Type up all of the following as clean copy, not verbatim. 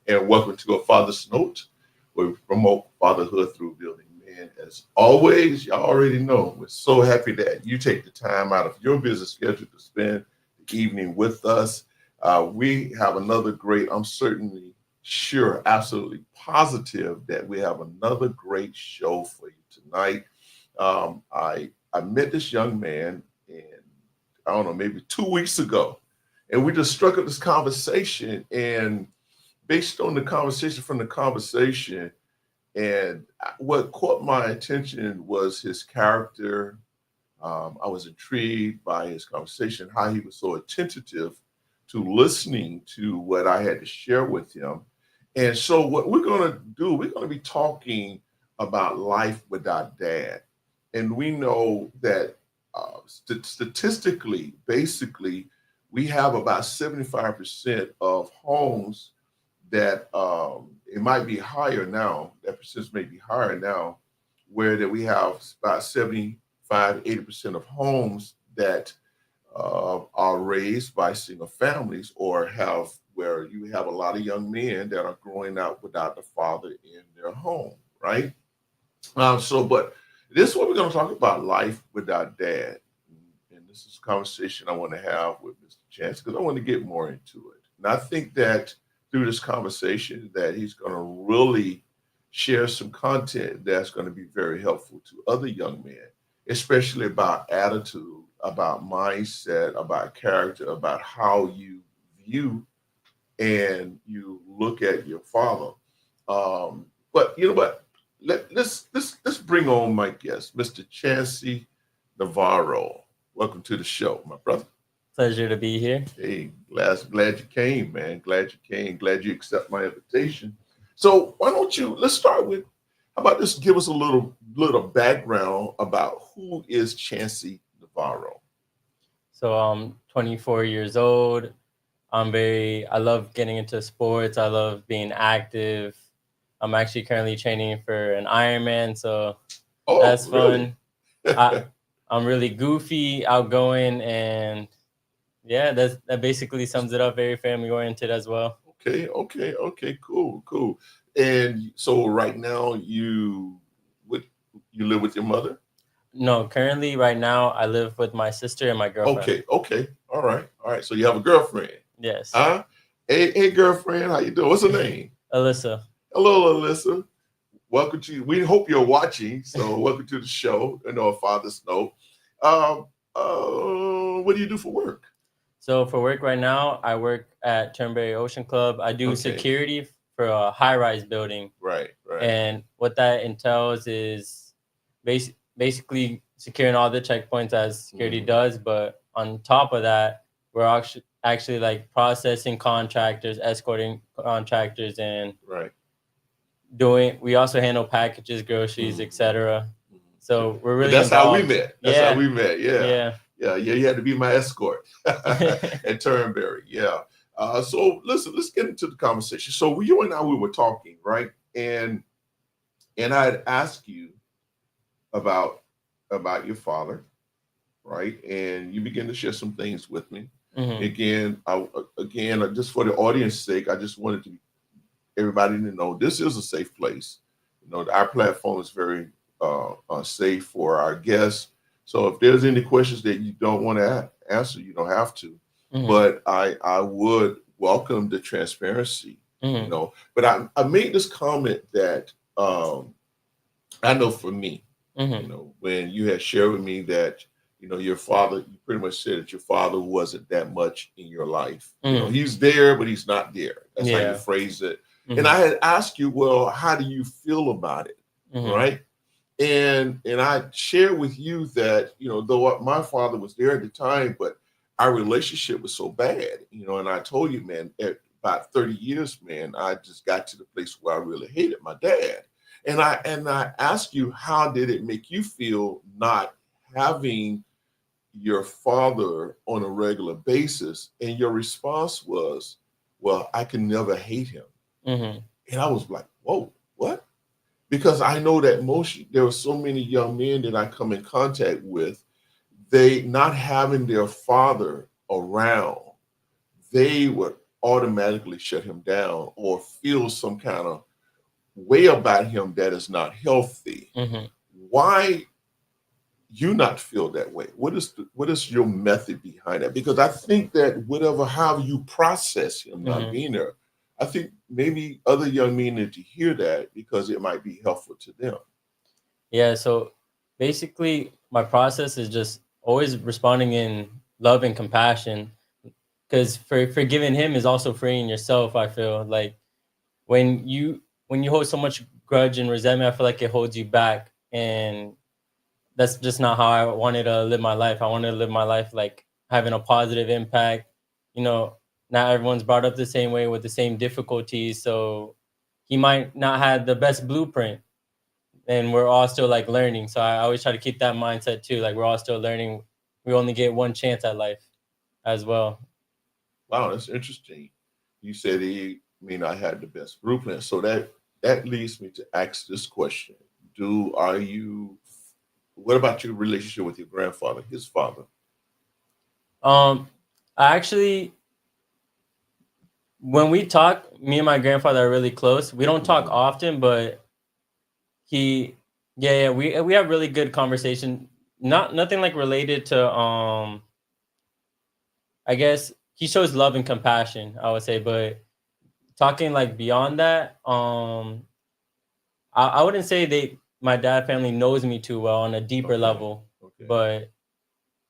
and welcome to A Father's Note, where we promote fatherhood through building men. As always, y'all already know, we're so happy that you take the time out of your busy schedule to spend the evening with us. We have another great, I'm certainly sure, absolutely positive that we have another great show for you tonight. I met this young man, and I don't know, maybe 2 weeks ago, and we just struck up this conversation. And based on the conversation from the conversation, and what caught my attention was his character. I was intrigued by his conversation, how he was so attentive to listening to what I had to share with him. And so, what we're going to do, we're going to be talking about life without dad. And we know that statistically, basically, we have about 75% of homes that it might be higher now, that percentage may be higher now, where that we have about 75, 80% of homes that are raised by single families, or have where you have a lot of young men that are growing up without the father in their home, right? But this is what we're going to talk about: life without dad. And this is a conversation I want to have with Mr. Chance, because I want to get more into it. And I think that through this conversation, that he's going to really share some content that's going to be very helpful to other young men, especially about attitude, about mindset, about character, about how you view and you look at your father. But you know what? Let's bring on my guest, Mr. Chancey Navarro. Welcome to the show, my brother. Pleasure to be here. Hey, glad you came, man. Glad you came. Glad you accept my invitation. So why don't you let's start with, how about this? Give us a little background about who is Chancey Navarro. So I'm 24 years old. I love getting into sports. I love being active. I'm actually currently training for an Ironman, so Oh, that's really? fun. I, I'm really goofy, outgoing, and yeah, that basically sums it up. Very family oriented as well. Okay. Cool. And so right now with you live with your mother? No, currently right now I live with my sister and my girlfriend. Okay. All right. So you have a girlfriend. Yes, Huh? Hey, girlfriend, how you doing? What's her name? Alyssa. Hello, Alyssa. Welcome to We hope you're watching. So welcome to the show. I know, a father's note. Um, what do you do for work? So for work right now, I work at Turnberry Ocean Club. I do Okay. security for a high-rise building, Right. and what that entails is basically securing all the checkpoints as security Mhm. does. But on top of that, we're actually like processing contractors, escorting contractors, and Right. doing. We also handle packages, groceries, Mhm. etc. Mhm. So we're And really that's how we involved. met. That's how Yeah, we met. Yeah. yeah. Yeah. You had to be my escort at Turnberry. Yeah. So listen, let's get into the conversation. So you and I, we were talking, right? And I had asked you about your father, right? And you begin to share some things with me. Hmm. Again, just for the audience sake, I just wanted to everybody to know this is a safe place. You know, our platform is very safe for our guests. So if there's any questions that you don't want to answer, you don't have to. Hmm. But I would welcome the transparency. You Hmm. know, but I made this comment that I know for me, you Hmm. know, when you had shared with me that, you know, your father, you pretty much said that your father wasn't that much in your life. You know, Hmm. he's there, but he's not there. That's how you Yeah. phrase it. And Hmm. I had asked you, well, how do you feel about it? Hmm. Right. And I shared with you that, you know, though my father was there at the time, but our relationship was so bad, you know, and I told you, man, at about 30 years, man, I just got to the place where I really hated my dad. And I asked you, how did it make you feel not having your father on a regular basis? And your response was, well, I can never hate him. Hmm. And I was like, whoa, what? Because I know that there are so many young men that I come in contact with, they not having their father around, they would automatically shut him down or feel some kind of way about him that is not healthy. Hmm. Why you not feel that way? What is your method behind that? Because I think that whatever how you process him not Hmm. being there, I think maybe other young men need to hear that because it might be helpful to them. Yeah. So basically, my process is just always responding in love and compassion. Because for forgiving him is also freeing yourself. I feel like when you hold so much grudge and resentment, I feel like it holds you back, and that's just not how I wanted to live my life. I wanted to live my life like having a positive impact. You know, not everyone's brought up the same way with the same difficulties, so he might not have the best blueprint, and we're all still like learning. So I always try to keep that mindset too. Like we're all still learning. We only get one chance at life, as well. Wow, that's interesting. You said he may not have the best blueprint. So that leads me to ask this question. Do are you what about your relationship with your grandfather, his father? I actually, when we talk, me and my grandfather are really close. We don't talk Mhm. often, but he, yeah, we have really good conversation. Nothing like related to I guess he shows love and compassion, I would say, but talking like beyond that, I wouldn't say my dad family knows me too well on a deeper Okay. level, Okay. but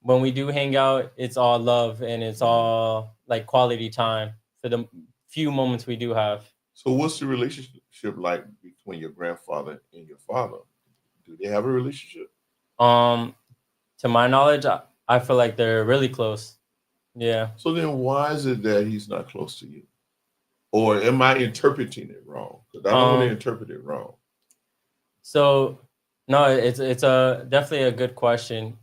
when we do hang out, it's all love and it's Mhm. all like quality time for the few moments we do have. So what's the relationship like between your grandfather and your father? Do they have a relationship? Um, to my knowledge, I feel like they're really close. Yeah. So then why is it that he's not close to you? Or am I interpreting it wrong? Because I don't want to Um. interpret it wrong. So no, it's a definitely a good question.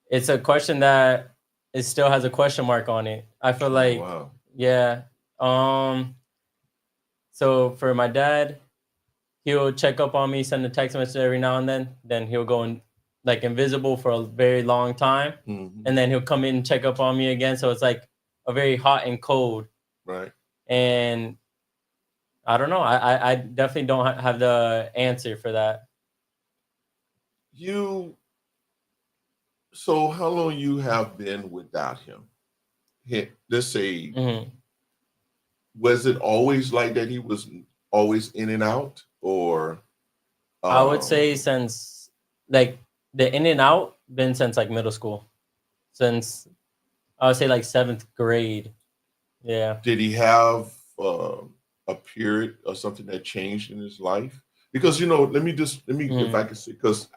It's a question that it still has a question mark on it. I feel Oh like, wow. yeah. Um. So for my dad, he'll check up on me, send a text message every now and then. Then he'll go in like invisible for a very long time, Hmm. and then he'll come in and check up on me again. So it's like a very hot and cold. Right. And I don't know. I definitely don't have the answer for that. You so how long you have been without him? Let's say, Hmm. was it always like that? He was always in and out, or I would say um, since like the in and out been since like middle school, since I would say like seventh grade. Yeah. did he have a period or something that changed in his life? Because let me if Hmm. I can say, because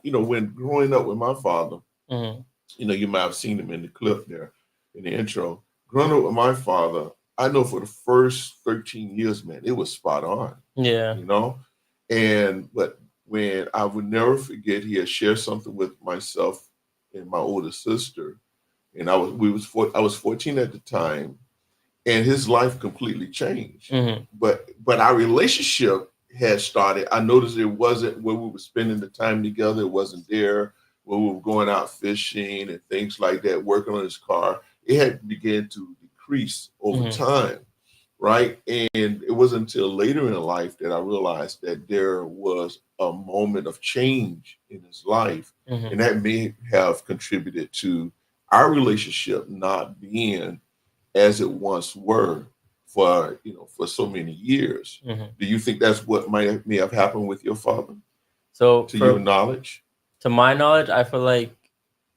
when growing up with my father, Hmm. you might have seen him in the clip there in the intro. Growing up with my father, I know for the first 13 years, man, it was spot on, Yeah. you know. And but when I would never forget, he had shared something with myself and my older sister, and I was 14 at the time, and his life completely changed. Hmm. But our relationship had started. I noticed it wasn't where we were spending the time together. It wasn't there where we were going out fishing and things like that, working on his car. It had began to decrease over Hmm. time, right? And it wasn't until later in life that I realized that there was a moment of change in his life, Hmm. and that may have contributed to our relationship not being as it once were for for so many years. Hmm. Do you think that's what may have happened with your father, So to your for knowledge? to my knowledge, I feel like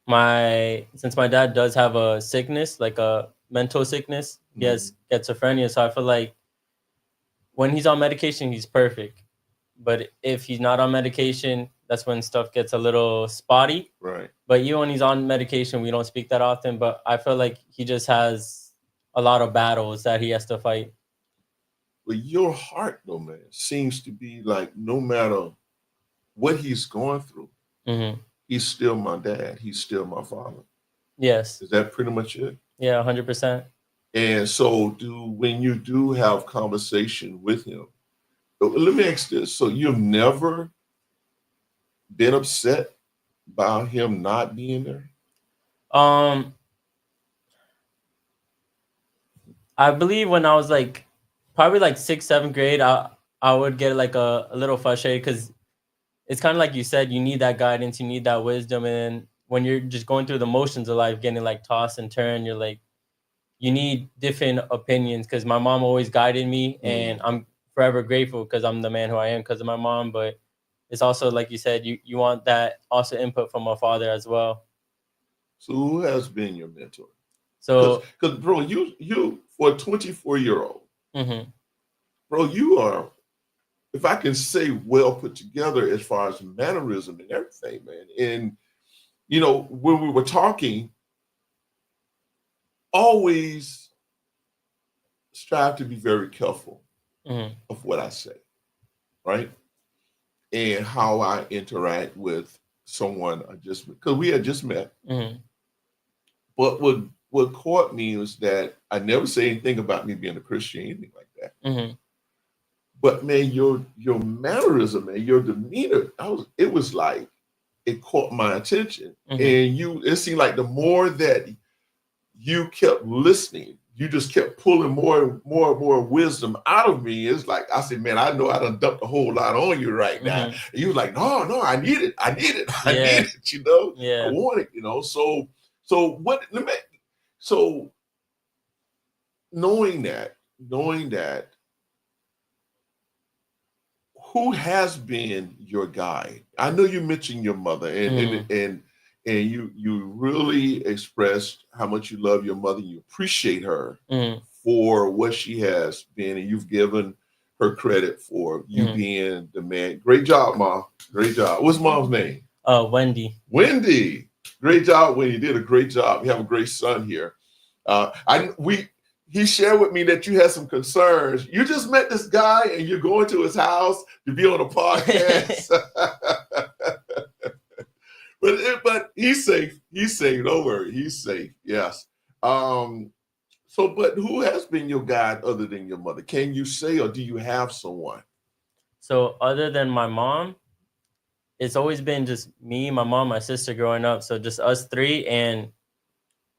my since my dad does have a sickness, like a mental sickness, he has Mhm. schizophrenia. So I feel like when he's on medication, he's perfect. But if he's not on medication, that's when stuff gets a little spotty. Right. But even when he's on medication, we don't speak that often. But I feel like he just has a lot of battles that he has to fight. But your heart, though, man, seems to be like no matter what he's going through, Hmm. he's still my dad. He's still my father. Yes. Is that pretty much it? Yeah, 100%. And so, do when you do have conversation with him, let me ask this: so you've never been upset by him not being there? Um, I believe when I was like probably like sixth, seventh grade, I would get like a little frustrated because it's kind of like you said, you need that guidance, you need that wisdom, and then when you're just going through the motions of life, getting like tossed and turned, you're like you need different opinions because my mom always guided me, and I'm forever grateful because I'm the man who I am because of my mom. But it's also like you said, you want that also input from my father as well. So who has been your mentor? So Because bro, you for a 24-year-old, mhm, bro, you are, if I can say, well put together as far as mannerism and everything, man. And you know, when we were talking, always strive to be very careful mhm, of what I say, right? And how I interact with someone I just, because we had just met. mhm, But what caught me was that I never say anything about me being a Christian, anything like that. mhm, But man, your mannerism, man, your demeanor, it was like it caught my attention. mhm, And it seemed like the more that you kept listening, you just kept pulling more wisdom out of me. It's like I said, man, I know I done dumped a whole lot on you right now. mhm. And you was like, no, I need it, I need it, I Yeah, need it, I yeah. want it, So what let me so knowing that, who has been your guide? I know you mentioned your mother, and and Mhm, and and you really expressed how much you love your mother. You appreciate her mhm, for what she has been, and you've given her credit for you mhm. being the man. Great job, Mom. Great job. What's Mom's name? Wendy. Wendy. Great job, Wendy. You did a great job. You have a great son here. He shared with me that you had some concerns. You just met this guy and you're going to his house to be on a podcast. but he's safe. He's safe. Don't worry. He's safe. Yes. Um, but who has been your guide other than your mother? Can you say, or do you have someone? So other than my mom, it's always been just me, my mom, my sister growing up. So just us three How and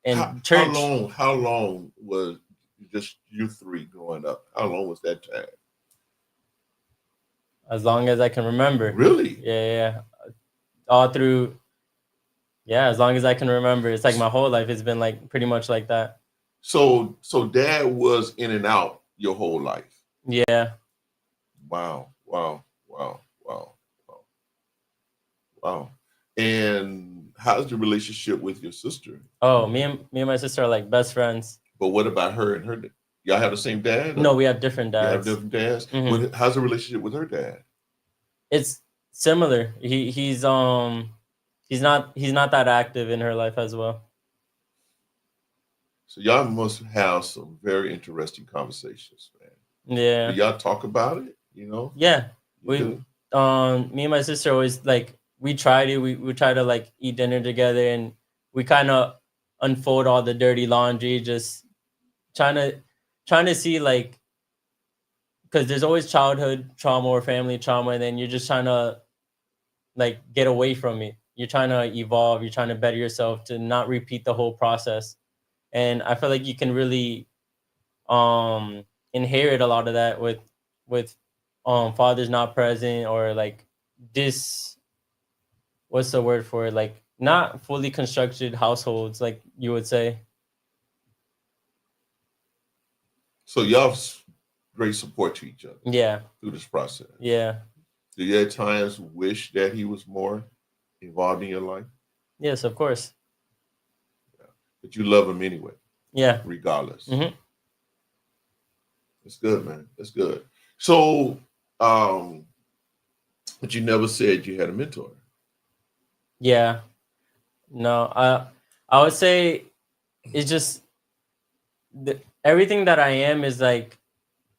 how church long how long was just you three growing up? How long was that time? as long as I can remember. Really? Yeah, yeah. All through, yeah, as long as I can remember. It's like my whole life it's been like pretty much like that. So dad was in and out your whole life. Yeah. Wow, wow, wow, wow, wow, wow. And how's the relationship with your sister? Oh, me and my sister are like best friends. But what about her and her? Y'all have the same dad, No, or we have different you have dads. different dads? Hmm. How's the relationship with her dad? It's similar. He's not that active in her life as well. So y'all must have some very interesting conversations, man. Do Yeah. y'all talk about it? You know, Yeah. you We do. Me and my sister always like we try to like eat dinner together, and we kind of unfold all the dirty laundry, just trying to trying to see like because there's always childhood trauma or family trauma, and then you're just trying to like get away from it. You're trying to evolve, you're trying to better yourself to not repeat the whole process. And I feel like you can really um inherit a lot of that with fathers not present, or like this, what's the word for it, like not fully constructed households, like you would say. So y'all great support to each other Yeah, through this process. yeah, Do you at times wish that he was more involved in your life? yes, of course. Yeah. But you love him anyway, Yeah. regardless. Hmm. It's good, man. It's good. So, um, but you never said you had a mentor. Yeah. No, I would say it's just everything that I am is like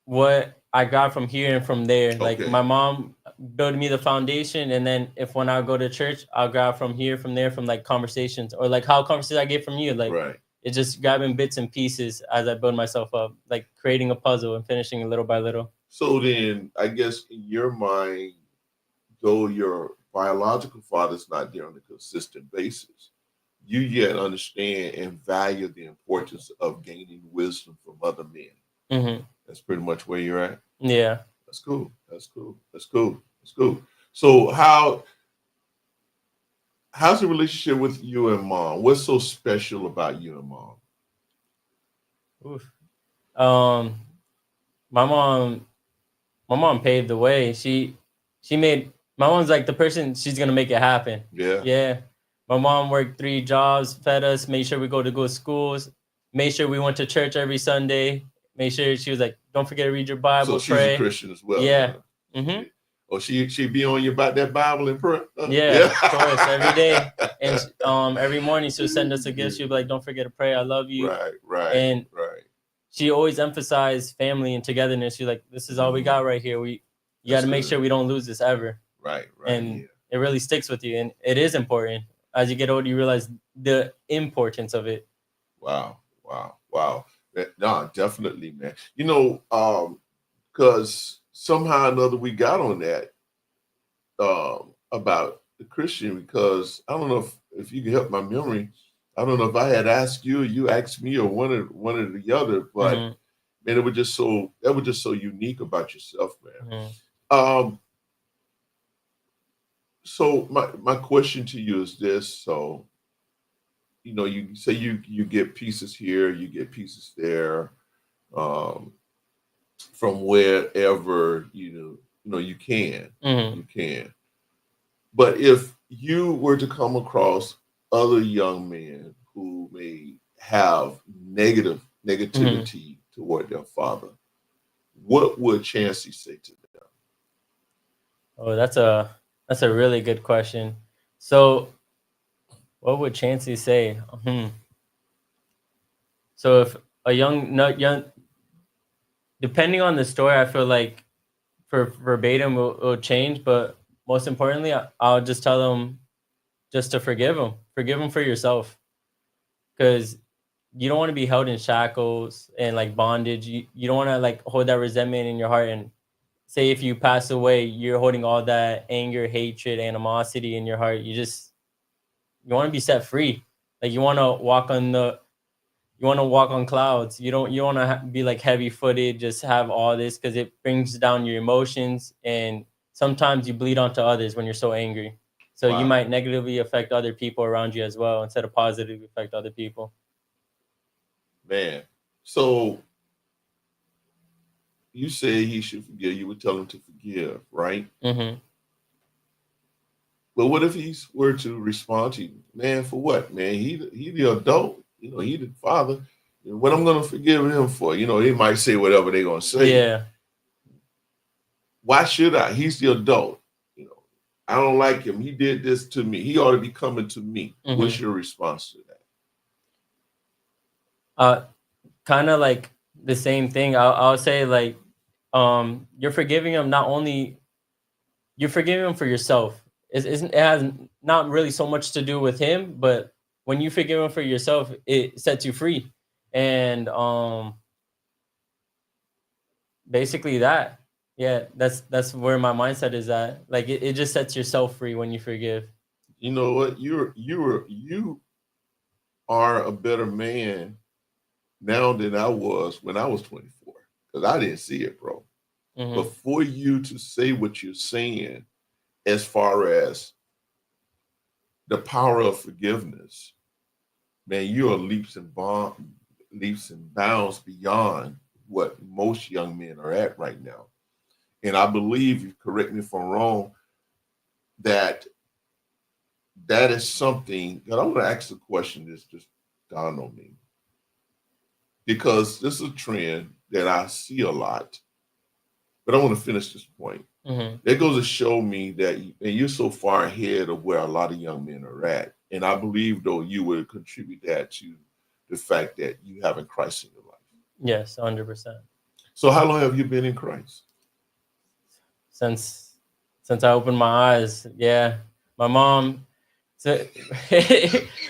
what I got from here and from there. Like Okay. my mom built me the foundation, and then if when I go to church, I'll grab from here, from there, from like conversations, or like how conversations I get from you. Like Right. it's just grabbing bits and pieces as I build myself up, like creating a puzzle and finishing it little by little. So then I guess in your mind, though your biological father's not there on a consistent basis, you yet understand and value the importance of gaining wisdom from other men. Mm-hmm. That's pretty much where you're at. Yeah. That's cool. That's cool. That's cool. That's cool. So how's the relationship with you and mom? What's so special about you and mom? Oof. Um, my mom, my mom paved the way. She made my mom's like the person. She's gonna make it happen. Yeah. Yeah. My mom worked 3 jobs, fed us, made sure we go to good schools, made sure we went to church every Sunday. Made sure she was like, don't forget to read your So Bible, she's a pray. Christian as well. Yeah. Huh? Mm-hmm. Or she be on you about that Bible and prayer. Yeah, of course, every day. And every morning she'll send us a gift. She'll be like, don't forget to pray. I love you. Right. And right. she always emphasized family and togetherness. She's like, this is all we got right here. You got to make sure we don't lose this ever. Right. And it really sticks with you. And it is important. As you get older, you realize the importance of it. Wow. No, definitely, man. You know, because somehow or another we got on that about the Christian, because I don't know if you can help my memory. I don't know if I had asked you or you asked me or one or the other, but man, that was just so unique about yourself, man. So my question to you is this. So, you know, you say you get pieces here, you get pieces there, from wherever you know you can. You can. But if you were to come across other young men who may have negativity toward their father, what would Chancey say to them? Oh, that's a really good question. So, what would Chancey say? So, if a young, depending on the story, I feel like for verbatim will change, but most importantly, I'll just tell them just to forgive them for yourself, because you don't want to be held in shackles and like bondage. You don't want to like hold that resentment in your heart, and say if you pass away, you're holding all that anger, hatred, animosity in your heart. You want to be set free. Like you want to walk on clouds. You want to be like heavy footed, just have all this, because it brings down your emotions, and sometimes you bleed onto others when you're so angry. So you might negatively affect other people around you as well, instead of positively affect other people. Man, so you say he should forgive. You would tell him to forgive, right? Mm-hmm. But what if he were to respond to you, man? For what, man? He the adult. You know, he the father. What I'm going to forgive him for? You know, he might say whatever they're going to say. Yeah. Why should I? He's the adult. You know, I don't like him. He did this to me. He ought to be coming to me. What's your response to that? Kind of like the same thing. I'll say like, you're forgiving him. Not only you're forgiving him for yourself. It has not really so much to do with him, but when you forgive him for yourself, it sets you free. And basically that. Yeah, that's where my mindset is at. Like it just sets yourself free when you forgive. You know what? You are a better man now than I was when I was 24, because I didn't see it, bro. But for you to say what you're saying, as far as the power of forgiveness, man, you are leaps and bounds beyond what most young men are at right now. And I believe, you correct me if I'm wrong, that is something that I want to ask the question that's just dawned on me. Because this is a trend that I see a lot. But I want to finish this point. That goes to show me that you're so far ahead of where a lot of young men are at. And I believe, though, you would contribute that to the fact that you have Christ in your life. Yes, 100%. So how long have you been in Christ? Since I opened my eyes. Yeah. My mom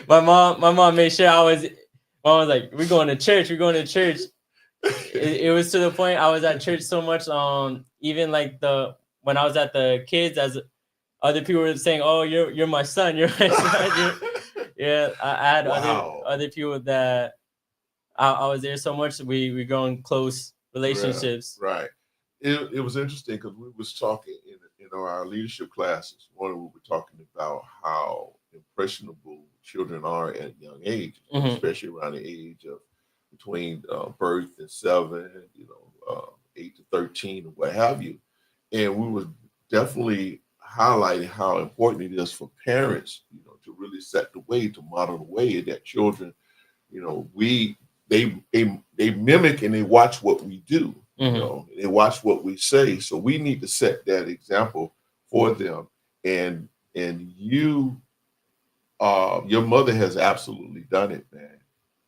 my mom made sure my mom was like, we're going to church. It was to the point I was at church so much, even like when I was at the kids, as other people were saying, oh, you're my son, you're my son. Yeah, I had Wow. other people that I was there so much. We grown close Right. relationships. Right. It was interesting because we was talking in our leadership classes. One, we were talking about how impressionable children are at young age, Hmm. especially around the age of between birth and 7, 8 to 13, or what have you. And we was definitely highlighting how important it is for parents, to really set the way, to model the way that children, we they mimic and they watch what we do. Hmm. They watch what we say. So we need to set that example for them. And your mother has absolutely done it, man.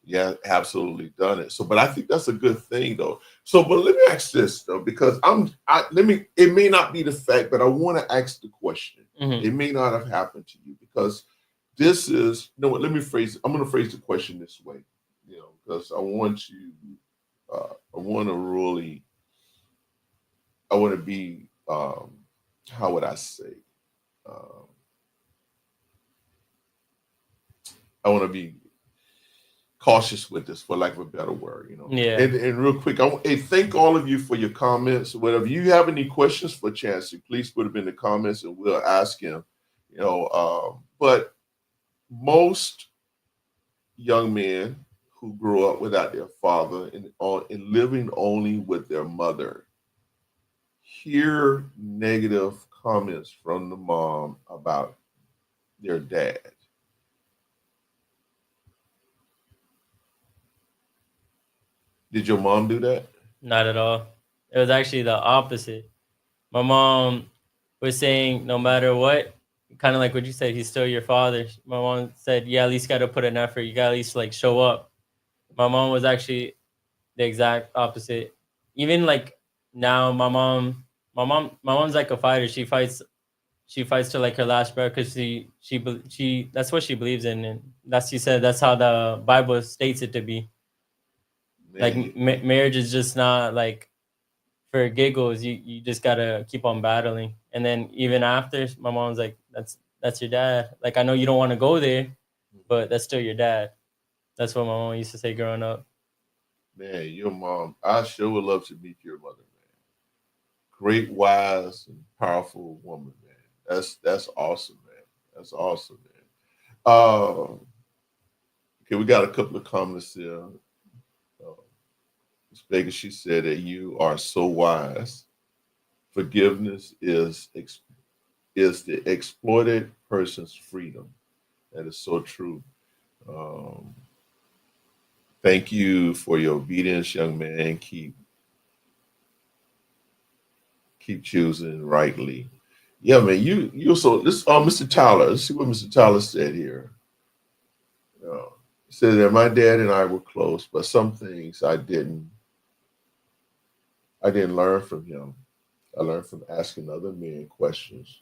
Yeah, absolutely done it. So, but I think that's a good thing, though. So, but let me ask this though, because let me. It may not be the fact, but I want to ask the question. Hmm. It may not have happened to you because this is. You know what? Let me phrase it. I'm going to phrase the question this way. Because I want you. I want to really. I want to be. How would I say? Um, I want to be cautious with this, for lack of a better word. Yeah. And real quick, and thank all of you for your comments. Whatever you have any questions for Chancey, please put them in the comments and we'll ask him. But most young men who grow up without their father and living only with their mother hear negative comments from the mom about their dad. Did your mom do that? Not at all. It was actually the opposite. My mom was saying, no matter what, kind of like what you said, he's still your father. My mom said, you at least got to put an effort. You got to at least like show up. My mom was actually the exact opposite. Even like now, my mom's like a fighter. She fights to like her last breath because she that's what she believes in, and she said that's how the Bible states it to be. Like Man, marriage is just not like for giggles. You just gotta keep on battling, and then even after, my mom's like, that's your dad. Like I know you don't want to go there, but that's still your dad. That's what my mom used to say growing up. man, your mom, I sure would love to meet your mother, man. Great, wise, and powerful woman, man. That's awesome, man. That's awesome, man. Okay, we got a couple of comments here. Ms. Baker, she said that you are so wise. Forgiveness is the exploited person's freedom. That is so true. Um, Thank you for your obedience, young man. Keep choosing rightly. Yeah, man. You so this Mr. Tyler. Let's see what Mr. Tyler said here. He said that my dad and I were close, but some things I didn't learn from him. I learned from asking other men questions.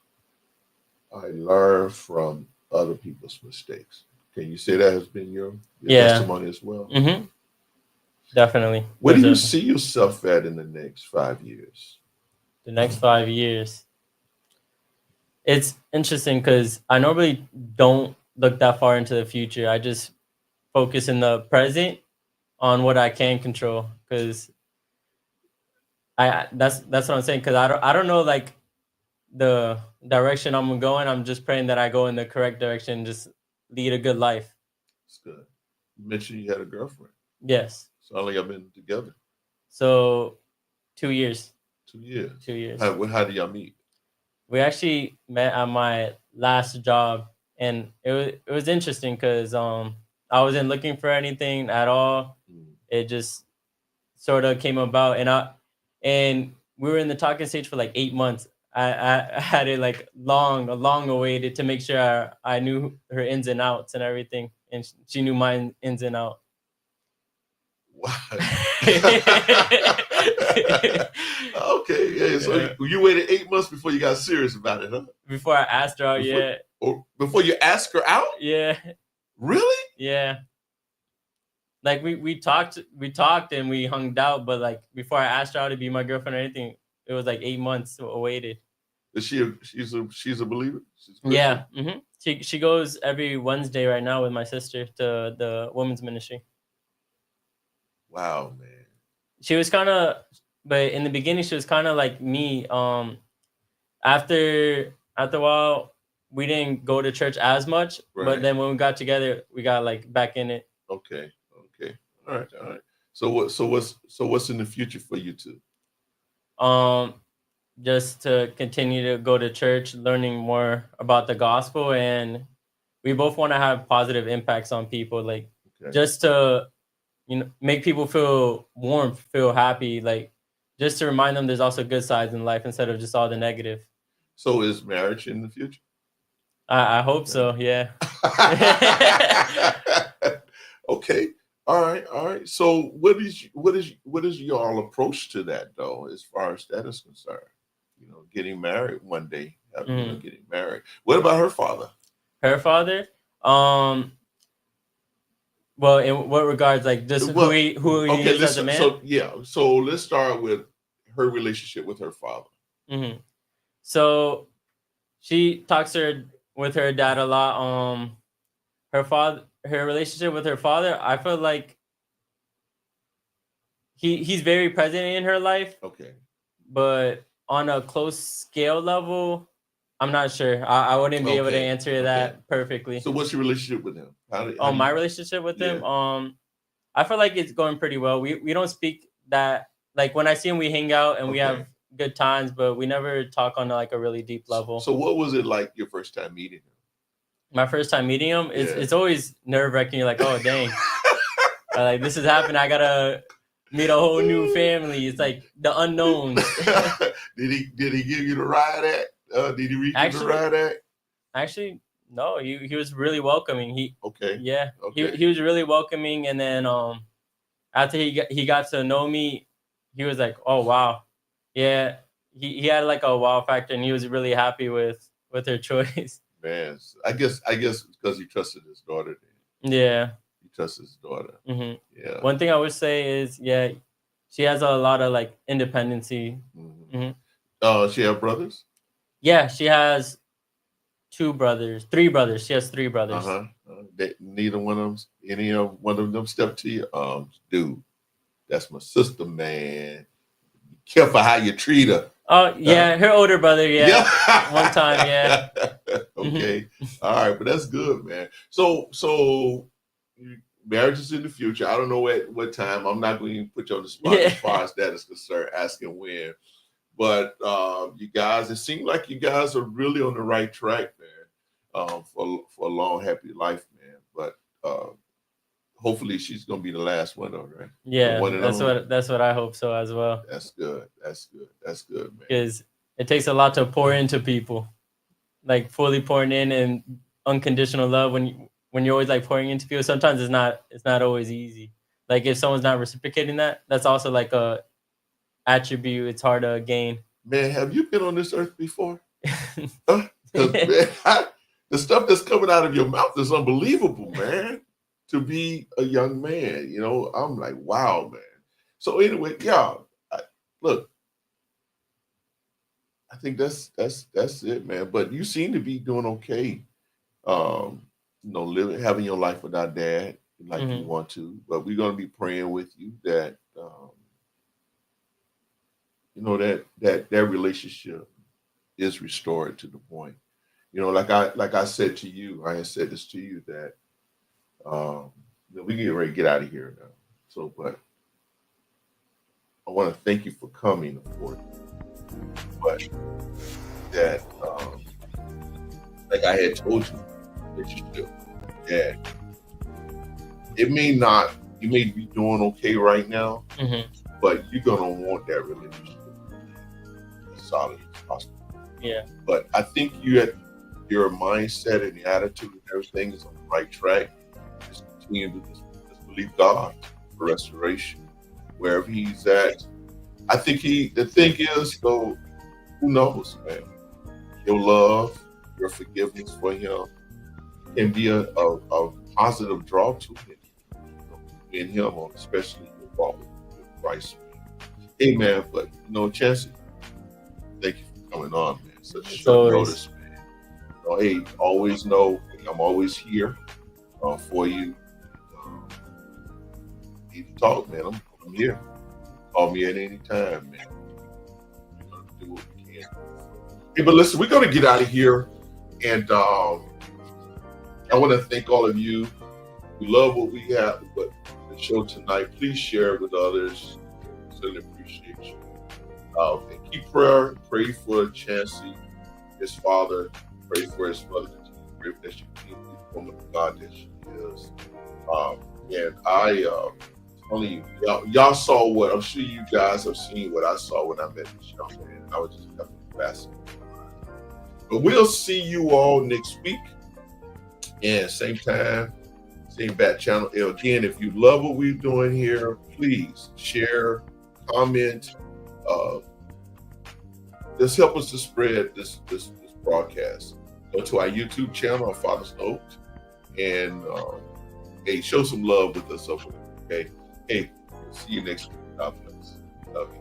I learned from other people's mistakes. Can you say that has been your Yeah. testimony as well? Mm-hmm. Definitely. Where do you see yourself at in the next 5 years? The next 5 years? It's interesting because I normally don't look that far into the future. I just focus in the present on what I can control. Because that's what I'm saying. Because I don't know like the direction I'm going. I'm just praying that I go in the correct direction, and just lead a good life. It's good. You mentioned you had a girlfriend. Yes. So how long y'all been together? So 2 years. 2 years. 2 years. How did y'all meet? We actually met at my last job, and it was interesting because I wasn't looking for anything at all. Mm. It just sort of came about, and we were in the talking stage for like 8 months. I had it like a long awaited to make sure I knew her ins and outs and everything, and she knew my ins and out. Wow. Okay, yeah. So Yeah. you waited 8 months before you got serious about it, huh? Before I asked her out, yeah, Before you ask her out? yeah, Really? yeah. Like we talked and we hung out, but like before I asked her out to be my girlfriend or anything, it was like 8 months awaited. Is she's a believer? She's a Christian? Yeah. She goes every Wednesday right now with my sister to the women's ministry. Wow, man. She was kind of, but in the beginning she was kind of like me. After a while, we didn't go to church as much, Right. but then when we got together, we got like back in it. Okay. All right. So what's in the future for you two? Just to continue to go to church, learning more about the gospel, and we both want to have positive impacts on people, like just to make people feel warm, feel happy, like just to remind them there's also good sides in life instead of just all the negative. So is marriage in the future? I hope so. Yeah. Okay. All right. So what is your approach to that though, as far as that is concerned? Getting married one day, getting married. What about her father? Her father? Well, in what regards, like just who he is as a man? So let's start with her relationship with her father. So she talks with her dad a lot. Her relationship with her father, I feel like he's very present in her life. Okay. But on a close scale level, I'm not sure. I wouldn't be able to answer that perfectly. So what's your relationship with him? My relationship with him? I feel like it's going pretty well. We don't speak that, like when I see him, we hang out and we have good times, but we never talk on like a really deep level. So what was it like your first time meeting him? My first time meeting him, it's always nerve-wracking. You're like, oh dang, like this is happening. I gotta meet a whole new family. It's like the unknowns. Did he give you the ride at? Did he reach you the ride at? Actually, no. He was really welcoming. He was really welcoming. And then after he got to know me, he was like, oh wow, yeah. He had like a wow factor, and he was really happy with her choice. Man, I guess because he trusted his daughter. Yeah. He trusts his daughter. Yeah. One thing I would say is, she has a lot of like independency. She have brothers? Yeah, she has three brothers. She has three brothers. Neither one of them, any of one of them step to you? Dude, that's my sister, man. Be careful how you treat her. Oh yeah, her older brother. Yeah. One time. Yeah. Okay. All right, but that's good, man. So marriage is in the future. I don't know at what time. I'm not going to put you on the spot as far as that is concerned, asking when. But you guys, it seems like you guys are really on the right track, man, for a long, happy life, man. But hopefully she's going to be the last one, though, right? Yeah, that's what I hope so as well. That's good, man. Because it takes a lot to pour into people, like fully pouring in and unconditional love. When you're always like pouring into people, sometimes it's not always easy. Like if someone's not reciprocating that's also like a attribute it's hard to gain. Man, have you been on this earth before? Man, the stuff that's coming out of your mouth is unbelievable, man. To be a young man, I'm like, wow, man. So anyway, y'all, look, I think that's it, man. But you seem to be doing okay. Having your life without dad like you want to. But we're gonna be praying with you that that relationship is restored to the point. Like I said to you, I had said this to you that we get ready to get out of here now. So, but I want to thank you for coming, of course. But that, like I had told you, that you should. Yeah. You may be doing okay right now, but you're gonna want that relationship as solid as possible. Yeah. But I think your mindset and the attitude and everything is on the right track. Just continue to just believe God for restoration wherever He's at. I think the thing is though, who knows, man? Your love, your forgiveness for Him can be a positive draw to Him. In Him, especially your walk with Christ. Amen. But Chancey, thank you for coming on, man. such It's short always notice, man. Hey, always know I'm always here for you. Um, Need to talk, man. I'm here. Call me at any time, man. We're gonna do what we can. Hey, but listen, we're gonna get out of here, and I want to thank all of you who love what we have, but the show tonight. Please share it with others. Certainly appreciate you. And keep prayer. Pray for Chancey, his father. Pray for his mother. Pray that she be the woman of God that she is. And I only y'all saw what I'm sure you guys have seen what I saw when I met this young man. I was just definitely fascinated. But we'll see you all next week. And same time, same bat channel. Again, if you love what we're doing here, please share, comment. Just help us to spread this broadcast. Go to our YouTube channel, Father Stokes, and hey, show some love with us over there. Okay. Hey, see you next week. God bless. Love you.